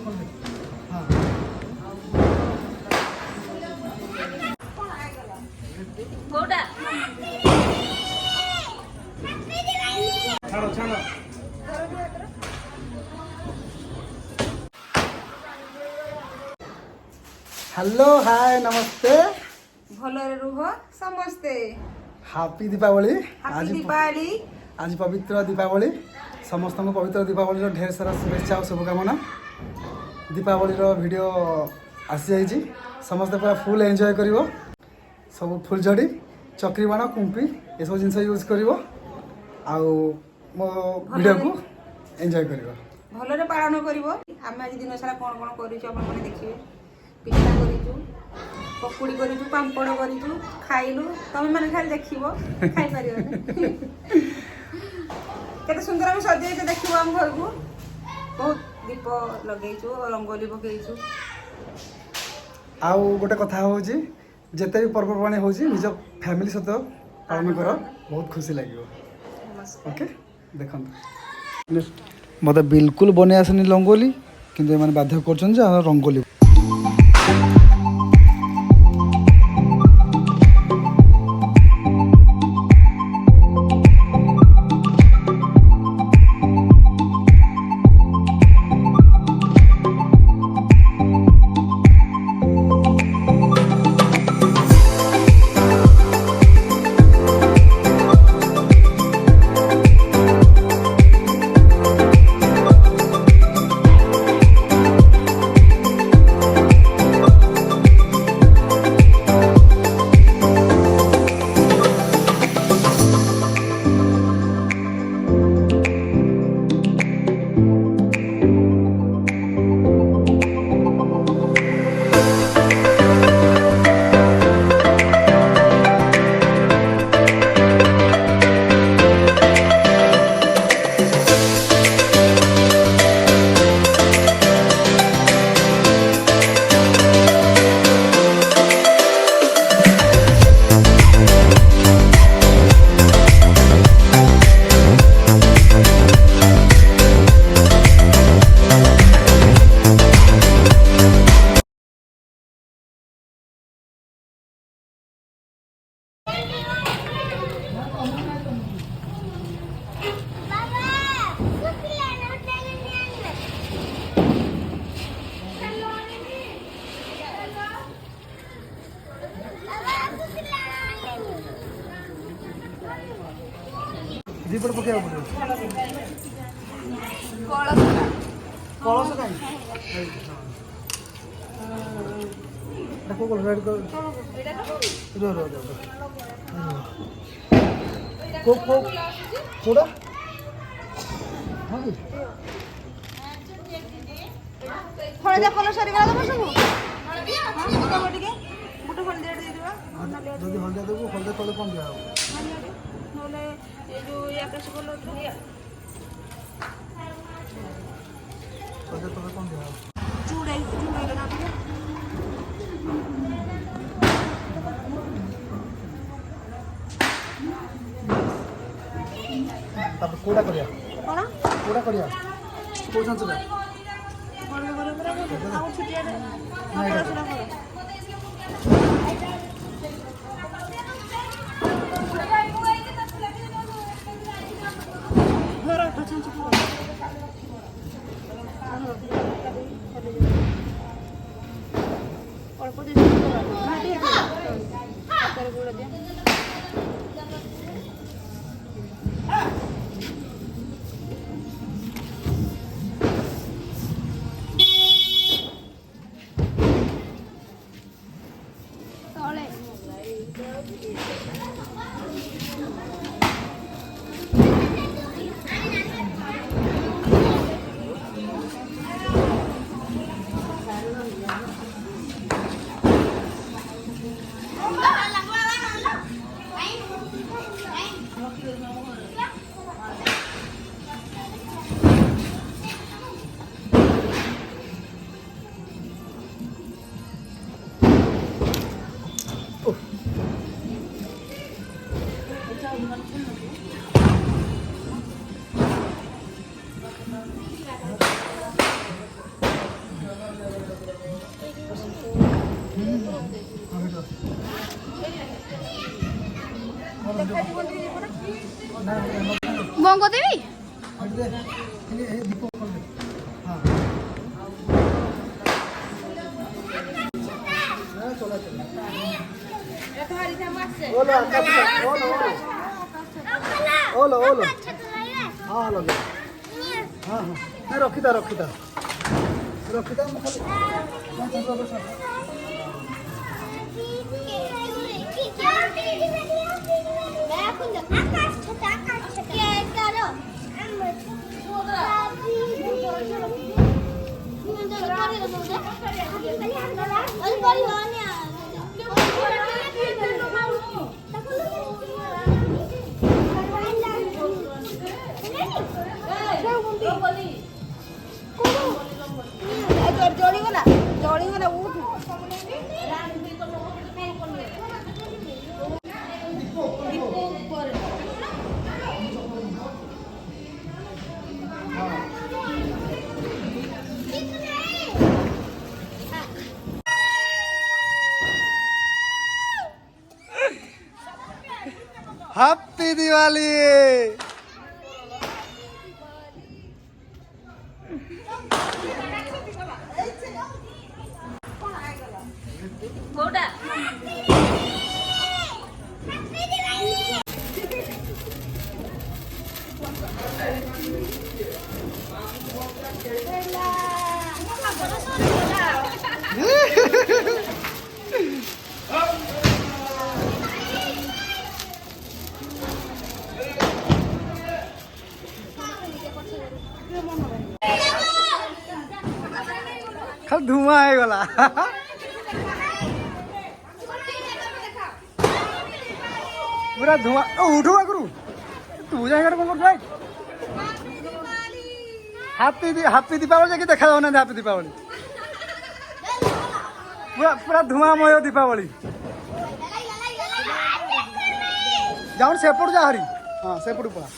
hello hi नमस्ते भलरे रुह समस्ते happy Deepawali आज पवित्र दीपावली समस्त को पवित्र दीपावली ढेर सारा शुभेच्छा और शुभकामना दीपावली वीडियो आसी जाइए समस्ते पूरा फुल एंजॉय करिवो सब फुलझड़ी चक्री बाण कुंपी ये सब जिन यूज करिवो आउ मो वीडियो को एंजॉय करिवो भलरे पालन करिवो आमे आज दिन सारा कोन कोन करिछु अपन माने देखिबे पिठा करिछु पकुड़ी करिछु पांपड़ करिछु खाइलु तमे माने खाली देखिबो खाइ परिबो केते सुंदर हम सजे के देखिबो हम घर को बहुत दीप लगेछु रंगोली पकेछु आउ गोटे कथा होची जेते भी पर्वपर्वाणी होची निज फैमिली सहित पालन कर बहुत खुशी लगे ओके देखो मत बिल्कुल बने आसनी रंगोली किंतु एमाने बाध्य करछन जे रंगोली दीपड़ पके कलश कहीं रेड को हळदिया कलर सरी गला तम सब हळदिया टिके गुटे हळदिया दे दिबा जदी हळदिया देबो हळदिया तले कोन दिया नले ए जो आकाश कलर दिया हळदिया तले कोन दिया चूड़ाई लगा तब कोडा करिया कोना कोडा करिया को छन चला बड़ बड़ आउ छुटिया रे घर तो छन छुटिया और को दे घाटी कर गुड़ दिया ବଙ୍ଗ ଦେବି ओलो ओलो हाँ लगे हाँ हाँ नहीं रखीता रखीता रखीता ଜଳିଗଲା ଜଳିଗଲା ଉଠୁ हैप्पी दिवाली खाली धुआं आएगला पूरा धुआं उठो करू तू जाएगा कौन कर हैप्पी दीपावली जाके देखा जाओ ना हैप्पी दीपावली पूरा पूरा धुआंमय दीपावली जाओ सेपट जा हरी हाँ सेपट पड़ा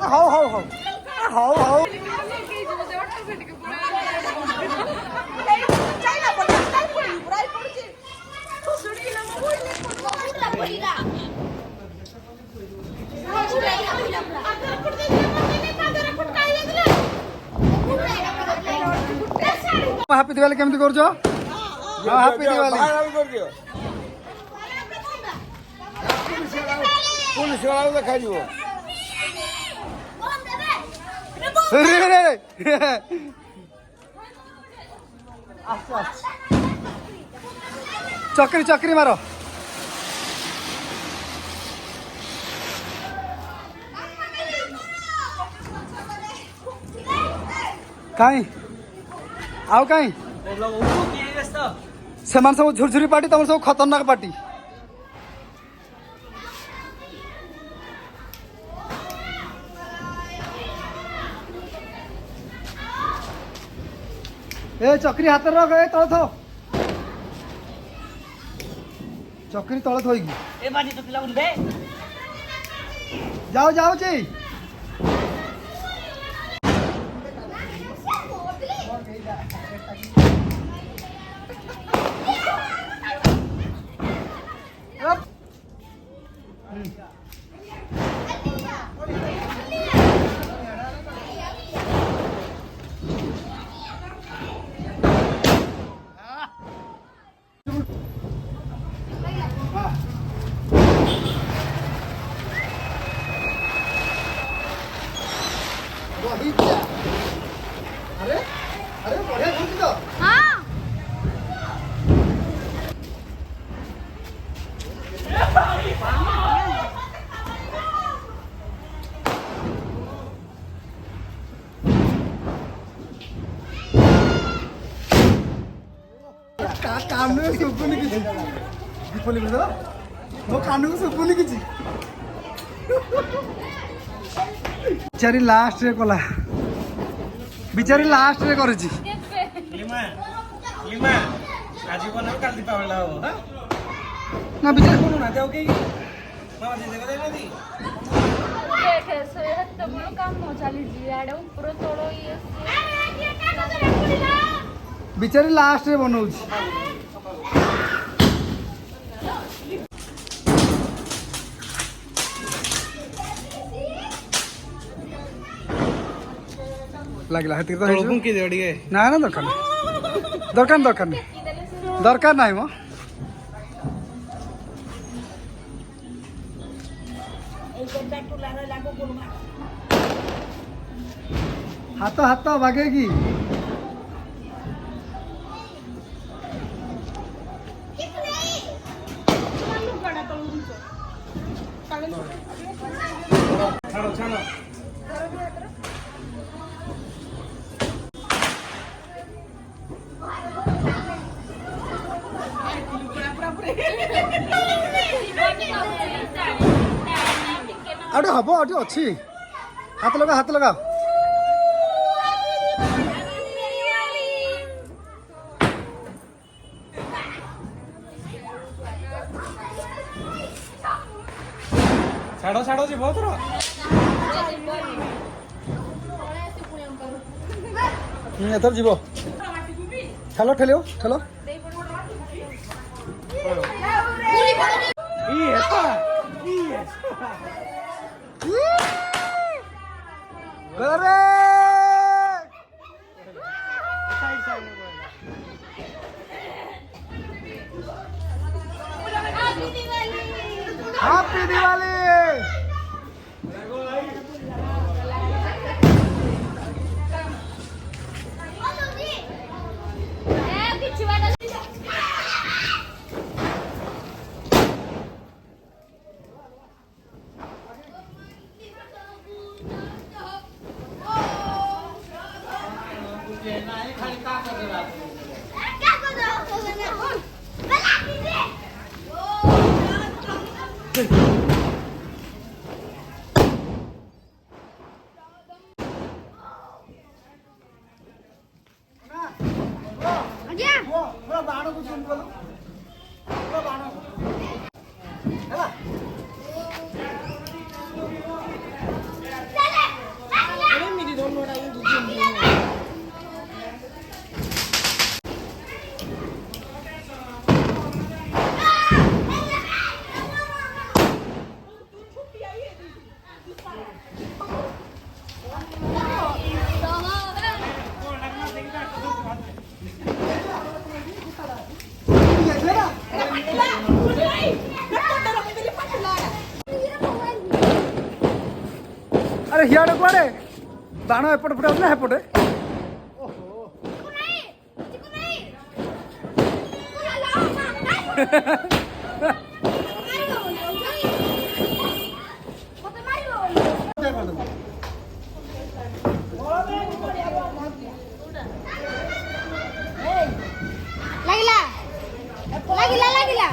how how how how how happy Diwali केमती करछो हां हैप्पी दिवाली पुलिस वाला देखा जीवो चक्री चक्री मारो कहीं आउ कहीं से सब झुरझुरी पार्टी तुम सब खतरनाक पार्टी ए चक्री हाथ रख ए तल थो चक्री तल थोइगी ए बाजी तो पिला दे जाओ जाओ जी अरे अरे बढ़िया घूमती तो हाँ कान में सुपुनी किसी दीपावली में मो कान को सुपुनी किसी बिचारी लास्ट रे कला बिचारी लास्ट रे करछि लिमा लिमा आज बना काल दीपावली हो हां ना बिचारी कोन ना जाओ के मामा दे दे दी देख से तो बड़ काम हो चली जी आडे ऊपर तोड़ो ये बिचारी लास्ट रे बनाऊची लागला हेती तो तळबुं की देडी गे ना ना दरकार नहीं दरकार नहीं मो हाथ हाथ भागेगी छाड़ो छाड़ो आटे हबो आटे अच्छी हाथ लगा छाड़ो छाड़ो जी बहुत रो एथर जीवो ठेलो ठेलो ठेलो ई हेता अरे साइड साइड में हैप्पी दिवाली पूरा बाण को चुन बोलो पूरा बाण हैला अरे मेरी दोनों लड़ाई दूसरी अरे हियाड़े कुआड़े बाण एपटे फुटा ना हेपटे लागिला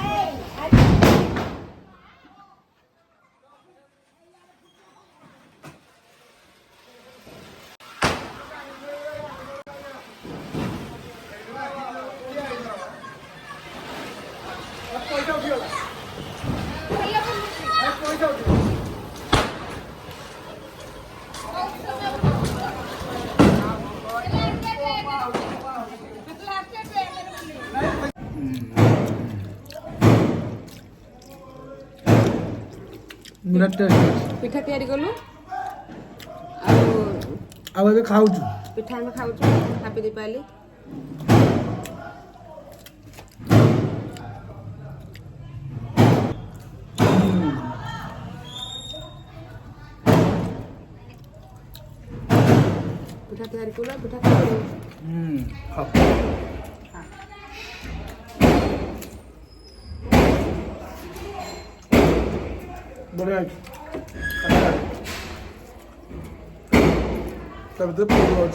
मेरा टेस्ट पिठा तैयारी कलु अब एबे खाउछु पिठा में खाऊछु हैप्पी दीपावली पिठा तैयारी कलु पिठा खाऊ खाओ बढ़िया तब तो पूरा